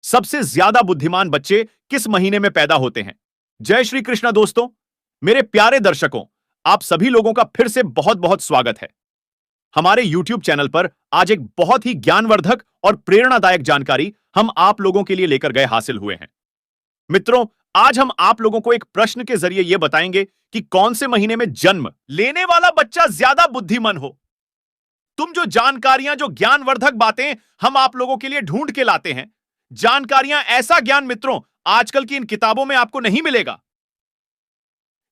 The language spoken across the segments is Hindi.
सबसे ज्यादा बुद्धिमान बच्चे किस महीने में पैदा होते हैं? जय श्री कृष्णा दोस्तों, मेरे प्यारे दर्शकों, आप सभी लोगों का फिर से बहुत बहुत स्वागत है। हमारे YouTube चैनल पर आज एक बहुत ही ज्ञानवर्धक और प्रेरणादायक जानकारी हम आप लोगों के लिए लेकर गए हासिल हुए हैं। मित्रों, आज हम आप लोगों को एक प्रश्न के जरिए यह बताएंगे कि कौन से महीने में जन्म लेने वाला बच्चा ज्यादा बुद्धिमान हो। तुम जो जानकारियां, जो ज्ञानवर्धक बातें हम आप लोगों के लिए ढूंढ के लाते हैं, जानकारियां, ऐसा ज्ञान मित्रों आजकल की इन किताबों में आपको नहीं मिलेगा।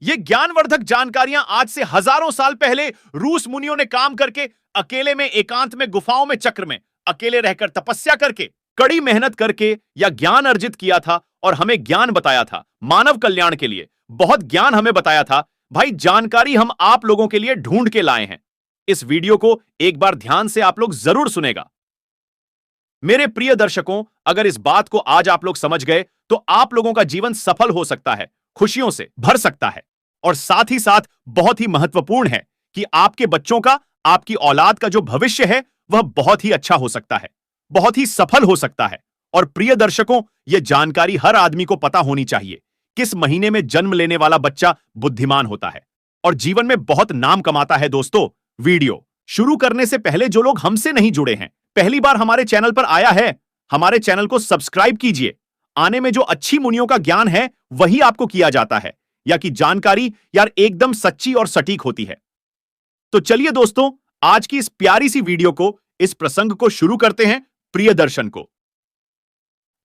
ये ज्ञानवर्धक जानकारियां आज से हजारों साल पहले रूस मुनियों ने काम करके, अकेले में, एकांत में, गुफाओं में, चक्र में अकेले रहकर, तपस्या करके, कड़ी मेहनत करके या ज्ञान अर्जित किया था और हमें ज्ञान बताया था। मानव कल्याण के लिए बहुत ज्ञान हमें बताया था। भाई, जानकारी हम आप लोगों के लिए ढूंढ के लाए हैं। इस वीडियो को एक बार ध्यान से आप लोग जरूर सुनेगा। मेरे प्रिय दर्शकों, अगर इस बात को आज आप लोग समझ गए तो आप लोगों का जीवन सफल हो सकता है, खुशियों से भर सकता है, और साथ ही साथ बहुत ही महत्वपूर्ण है कि आपके बच्चों का, आपकी औलाद का जो भविष्य है वह बहुत ही अच्छा हो सकता है, बहुत ही सफल हो सकता है। और प्रिय दर्शकों, यह जानकारी हर आदमी को पता होनी चाहिए, किस महीने में जन्म लेने वाला बच्चा बुद्धिमान होता है और जीवन में बहुत नाम कमाता है। दोस्तों, वीडियो शुरू करने से पहले जो लोग हमसे नहीं जुड़े हैं, पहली बार हमारे चैनल पर आया है, हमारे चैनल को सब्सक्राइब कीजिए। आने में जो अच्छी मुनियों का ज्ञान है वही आपको किया जाता है, या कि जानकारी यार एकदम सच्ची और सटीक होती है। तो चलिए दोस्तों, आज की इस प्यारी सी वीडियो को, इस प्रसंग को शुरू करते हैं। प्रिय दर्शन को,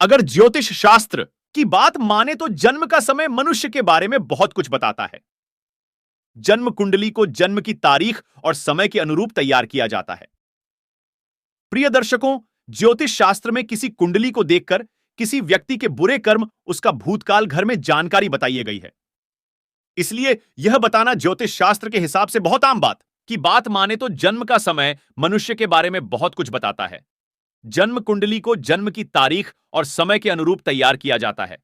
अगर ज्योतिष शास्त्र की बात माने तो जन्म का समय मनुष्य के बारे में बहुत कुछ बताता है। जन्म कुंडली को जन्म की तारीख और समय के अनुरूप तैयार किया जाता है। प्रिय दर्शकों, ज्योतिष शास्त्र में किसी कुंडली को देखकर किसी व्यक्ति के बुरे कर्म, उसका भूतकाल घर में जानकारी बताई गई है। इसलिए यह बताना ज्योतिष शास्त्र के हिसाब से बहुत आम बात माने तो जन्म का समय मनुष्य के बारे में बहुत कुछ बताता है। जन्म कुंडली को जन्म की तारीख और समय के अनुरूप तैयार किया जाता है।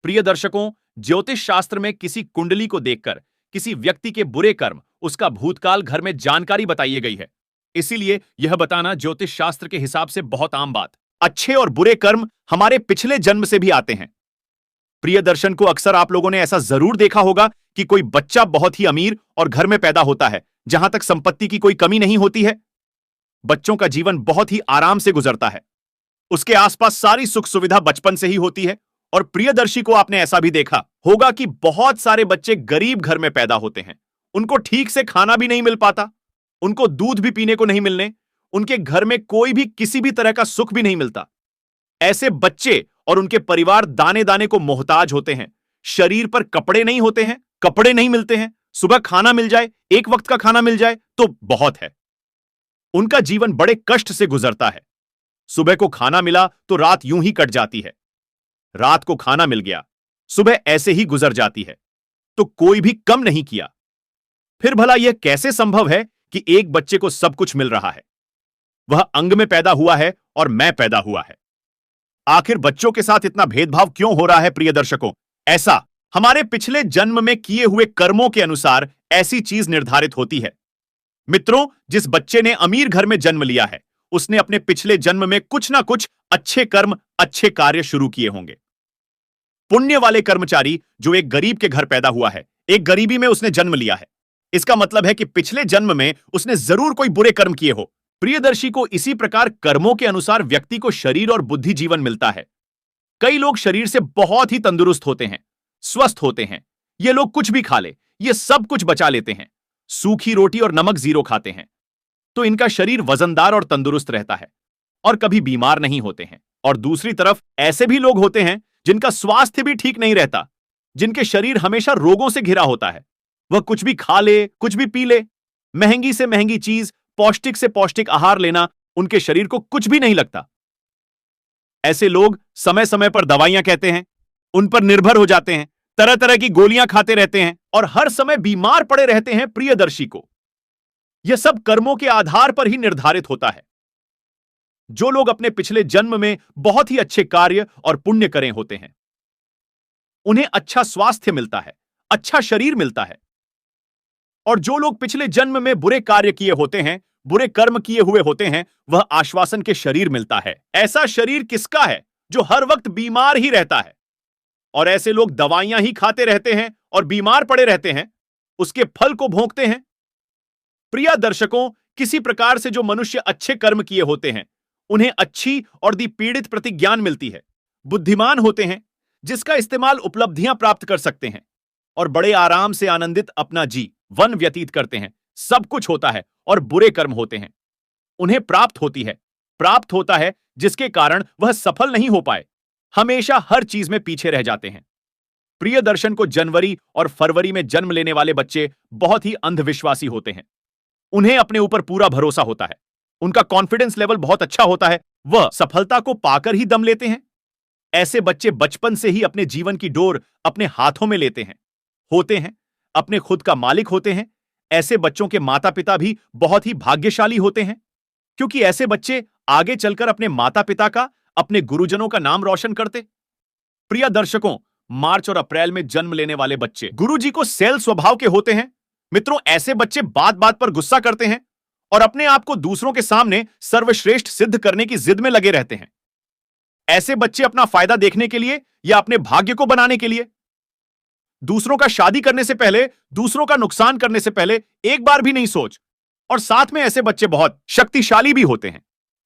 प्रिय दर्शकों, ज्योतिष शास्त्र में किसी कुंडली को देखकर किसी व्यक्ति के बुरे कर्म, उसका भूतकाल घर में जानकारी बताई गई है। इसीलिए यह बताना ज्योतिष शास्त्र के हिसाब से बहुत आम बात। अच्छे और बुरे कर्म हमारे पिछले जन्म से भी आते हैं। प्रिय दर्शन को, अक्सर आप लोगों ने ऐसा जरूर देखा होगा कि कोई बच्चा बहुत ही अमीर और घर में पैदा होता है जहां तक संपत्ति की कोई कमी नहीं होती है। बच्चों का जीवन बहुत ही आराम से गुजरता है, उसके आसपास सारी सुख सुविधा बचपन से ही होती है। और प्रियदर्शी को, आपने ऐसा भी देखा होगा कि बहुत सारे बच्चे गरीब घर में पैदा होते हैं। उनको ठीक से खाना भी नहीं मिल पाता, उनको दूध भी पीने को नहीं मिलने, उनके घर में कोई भी किसी भी तरह का सुख भी नहीं मिलता। ऐसे बच्चे और उनके परिवार दाने दाने को मोहताज होते हैं। शरीर पर कपड़े नहीं होते हैं, कपड़े नहीं मिलते हैं। सुबह खाना मिल जाए, एक वक्त का खाना मिल जाए तो बहुत है। उनका जीवन बड़े कष्ट से गुजरता है। सुबह को खाना मिला तो रात यूं ही कट जाती है, रात को खाना मिल गया, सुबह ऐसे ही गुजर जाती है। तो कोई भी कम नहीं किया। फिर भला यह कैसे संभव है कि एक बच्चे को सब कुछ मिल रहा है? वह अंग में पैदा हुआ है और मैं पैदा हुआ है। आखिर बच्चों के साथ इतना भेदभाव क्यों हो रहा है? प्रिय दर्शकों, ऐसा हमारे पिछले जन्म में किए हुए कर्मों के अनुसार ऐसी चीज निर्धारित होती है। मित्रों, जिस बच्चे ने अमीर घर में जन्म लिया है, उसने अपने पिछले जन्म में कुछ ना कुछ अच्छे कर्म, अच्छे कार्य शुरू किए होंगे। पुण्य वाले कर्मचारी जो एक गरीब के घर पैदा हुआ है, एक गरीबी में उसने जन्म लिया है, इसका मतलब है कि पिछले जन्म में उसने जरूर कोई बुरे कर्म किए हो। प्रियदर्शी को, इसी प्रकार कर्मों के अनुसार व्यक्ति को शरीर और बुद्धि जीवन मिलता है। कई लोग शरीर से बहुत ही तंदुरुस्त होते हैं, स्वस्थ होते हैं। ये लोग कुछ भी खा ले, ये सब कुछ बचा लेते हैं। सूखी रोटी और नमक जीरो खाते हैं तो इनका शरीर वजनदार और तंदुरुस्त रहता है और कभी बीमार नहीं होते हैं। और दूसरी तरफ ऐसे भी लोग होते हैं जिनका स्वास्थ्य भी ठीक नहीं रहता, जिनके शरीर हमेशा रोगों से घिरा होता है। वह कुछ भी खा ले, कुछ भी पी ले, महंगी से महंगी चीज, पौष्टिक से पौष्टिक आहार लेना उनके शरीर को कुछ भी नहीं लगता। ऐसे लोग समय समय पर दवाइयां कहते हैं, उन पर निर्भर हो जाते हैं, तरह तरह की गोलियां खाते रहते हैं और हर समय बीमार पड़े रहते हैं। प्रियदर्शी को, यह सब कर्मों के आधार पर ही निर्धारित होता है। जो लोग अपने पिछले जन्म में बहुत ही अच्छे कार्य और पुण्य करे होते हैं, उन्हें अच्छा स्वास्थ्य मिलता है, अच्छा शरीर मिलता है। और जो लोग पिछले जन्म में बुरे कार्य किए होते हैं, बुरे कर्म किए हुए होते हैं, वह आश्वासन के शरीर मिलता है। ऐसा शरीर किसका है? जो हर वक्त बीमार ही रहता है, और ऐसे लोग दवाइयां ही खाते रहते हैं और बीमार पड़े रहते हैं, उसके फल को भोंकते हैं। प्रिय दर्शकों, किसी प्रकार से जो मनुष्य अच्छे कर्म किए होते हैं, उन्हें अच्छी और दी पीड़ित प्रति ज्ञान मिलती है, बुद्धिमान होते हैं, जिसका इस्तेमाल उपलब्धियां प्राप्त कर सकते हैं, और बड़े आराम से आनंदित अपना जीवन व्यतीत करते हैं। सब कुछ होता है और बुरे कर्म होते हैं, उन्हें प्राप्त होता है, जिसके कारण वह सफल नहीं हो पाए, हमेशा हर चीज में पीछे रह जाते हैं। प्रिय दर्शन को जनवरी और फरवरी में जन्म लेने वाले बच्चे बहुत ही अंधविश्वासी होते हैं। उन्हें अपने ऊपर पूरा भरोसा होता है, उनका कॉन्फिडेंस लेवल बहुत अच्छा होता है, वह सफलता को पाकर ही दम लेते हैं। ऐसे बच्चे बचपन से ही अपने जीवन की डोर अपने हाथों में लेते हैं, अपने खुद का मालिक होते हैं। ऐसे बच्चों के माता पिता भी बहुत ही भाग्यशाली होते हैं, क्योंकि ऐसे बच्चे आगे चलकर अपने माता पिता का, अपने गुरुजनों का नाम रोशन करते। प्रिय दर्शकों, मार्च और अप्रैल में जन्म लेने वाले बच्चे गुरुजी को सेल स्वभाव के होते हैं। मित्रों, ऐसे बच्चे बात बात पर गुस्सा करते हैं और अपने आप को दूसरों के सामने सर्वश्रेष्ठ सिद्ध करने की जिद में लगे रहते हैं। ऐसे बच्चे अपना फायदा देखने के लिए या अपने भाग्य को बनाने के लिए दूसरों का शादी करने से पहले, दूसरों का नुकसान करने से पहले एक बार भी नहीं सोच, और साथ में ऐसे बच्चे बहुत शक्तिशाली भी होते हैं।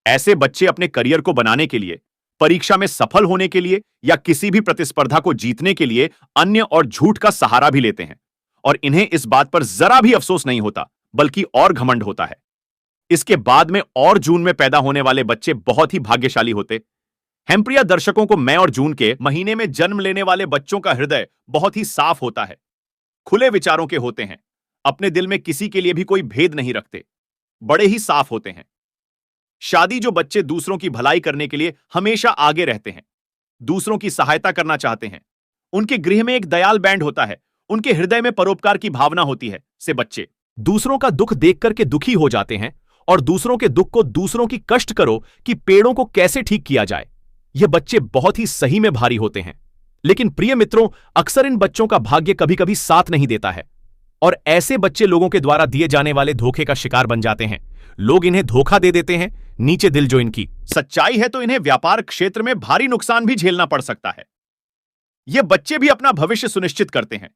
ऐसे बच्चे अपने करियर को बनाने के लिए, परीक्षा में सफल होने के लिए या किसी भी प्रतिस्पर्धा को जीतने के लिए अन्य और झूठ का सहारा भी लेते हैं, और इन्हें इस बात पर जरा भी अफसोस नहीं होता, बल्कि और घमंड होता है। इसके बाद में और जून में पैदा होने वाले बच्चे बहुत ही भाग्यशाली होते हैं। प्रिय दर्शकों को मई और जून के महीने में जन्म लेने वाले बच्चों का हृदय बहुत ही साफ होता है, खुले विचारों के होते हैं, अपने दिल में किसी के लिए भी कोई भेद नहीं रखते, बड़े ही साफ होते हैं। शादी जो बच्चे दूसरों की भलाई करने के लिए हमेशा आगे रहते हैं, दूसरों की सहायता करना चाहते हैं, उनके गृह में एक दयाल बैंड होता है, उनके हृदय में परोपकार की भावना होती है, से बच्चे दूसरों का दुख देख करके दुखी हो जाते हैं, और दूसरों के दुख को दूसरों की कष्ट करो कि पेड़ों को कैसे ठीक किया जाए। ये बच्चे बहुत ही सही में भारी होते हैं। लेकिन प्रिय मित्रों, अक्सर इन बच्चों का भाग्य कभी कभी साथ नहीं देता है, और ऐसे बच्चे लोगों के द्वारा दिए जाने वाले धोखे का शिकार बन जाते हैं। लोग इन्हें धोखा दे देते हैं, नीचे दिल जो इनकी सच्चाई है, तो इन्हें व्यापार क्षेत्र में भारी नुकसान भी झेलना पड़ सकता है। ये बच्चे भी अपना भविष्य सुनिश्चित करते हैं।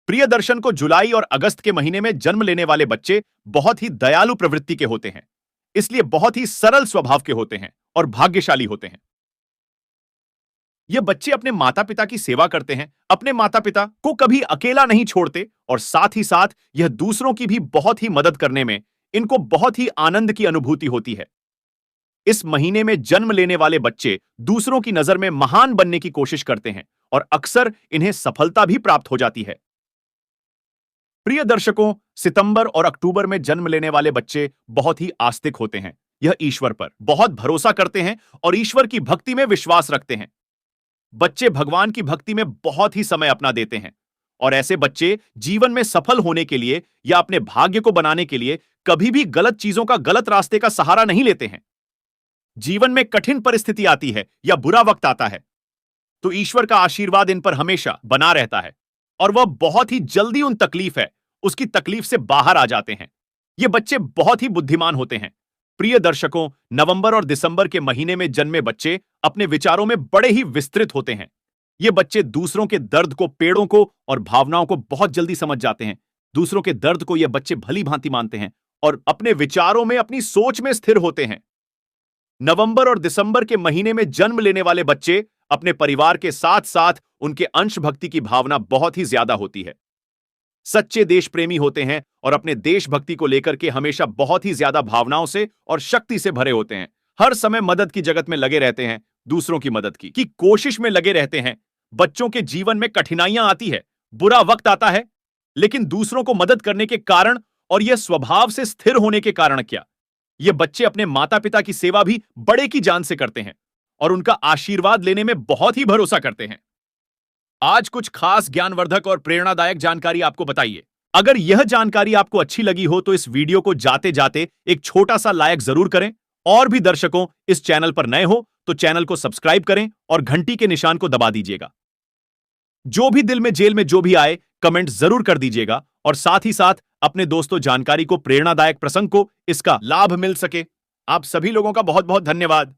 प्रिय दर्शन को जुलाई और अगस्त के महीने में जन्म लेने वाले बच्चे बहुत ही दयालु प्रवृत्ति के होते हैं, इसलिए बहुत ही सरल स्वभाव के होते हैं और भाग्यशाली होते हैं। ये बच्चे अपने माता पिता की सेवा करते हैं, अपने माता पिता को कभी अकेला नहीं छोड़ते, और साथ ही साथ यह दूसरों की भी बहुत ही मदद करने में इनको बहुत ही आनंद की अनुभूति होती है। इस महीने में जन्म लेने वाले बच्चे दूसरों की नजर में महान बनने की कोशिश करते हैं, और अक्सर इन्हें सफलता भी प्राप्त हो जाती है। प्रिय दर्शकों, सितंबर और अक्टूबर में जन्म लेने वाले बच्चे बहुत ही आस्तिक होते हैं। यह ईश्वर पर बहुत भरोसा करते हैं और ईश्वर की भक्ति में विश्वास रखते हैं। बच्चे भगवान की भक्ति में बहुत ही समय अपना देते हैं, और ऐसे बच्चे जीवन में सफल होने के लिए या अपने भाग्य को बनाने के लिए कभी भी गलत चीजों का, गलत रास्ते का सहारा नहीं लेते हैं। जीवन में कठिन परिस्थिति आती है या बुरा वक्त आता है, तो ईश्वर का आशीर्वाद इन पर हमेशा बना रहता है, और वह बहुत ही जल्दी उसकी तकलीफ से बाहर आ जाते हैं। ये बच्चे बहुत ही बुद्धिमान होते हैं। प्रिय दर्शकों, नवंबर और दिसंबर के महीने में जन्मे बच्चे अपने विचारों में बड़े ही विस्तृत होते हैं। ये बच्चे दूसरों के दर्द को, पेड़ों को और भावनाओं को बहुत जल्दी समझ जाते हैं। दूसरों के दर्द को ये बच्चे भली भांति मानते हैं और अपने विचारों में, अपनी सोच में स्थिर होते हैं। नवंबर और दिसंबर के महीने में जन्म लेने वाले बच्चे अपने परिवार के साथ साथ उनके अंश भक्ति की भावना बहुत ही ज्यादा होती है। सच्चे देश प्रेमी होते हैं और अपने देशभक्ति को लेकर के हमेशा बहुत ही ज्यादा भावनाओं से और शक्ति से भरे होते हैं। हर समय मदद की जगत में लगे रहते हैं, दूसरों की मदद की कोशिश में लगे रहते हैं। बच्चों के जीवन में कठिनाइयां आती है, बुरा वक्त आता है, लेकिन दूसरों को मदद करने के कारण और यह स्वभाव से स्थिर होने के कारण क्या, ये बच्चे अपने माता पिता की सेवा भी बड़े की जान से करते हैं और उनका आशीर्वाद लेने में बहुत ही भरोसा करते हैं। आज कुछ खास ज्ञानवर्धक और प्रेरणादायक जानकारी आपको बताइए। अगर यह जानकारी आपको अच्छी लगी हो तो इस वीडियो को जाते जाते एक छोटा सा लाइक जरूर करें, और भी दर्शकों इस चैनल पर नए हो तो चैनल को सब्सक्राइब करें और घंटी के निशान को दबा दीजिएगा। जो भी दिल में जेल में जो भी आए कमेंट जरूर कर दीजिएगा, और साथ ही साथ अपने दोस्तों जानकारी को, प्रेरणादायक प्रसंग को इसका लाभ मिल सके। आप सभी लोगों का बहुत बहुत धन्यवाद।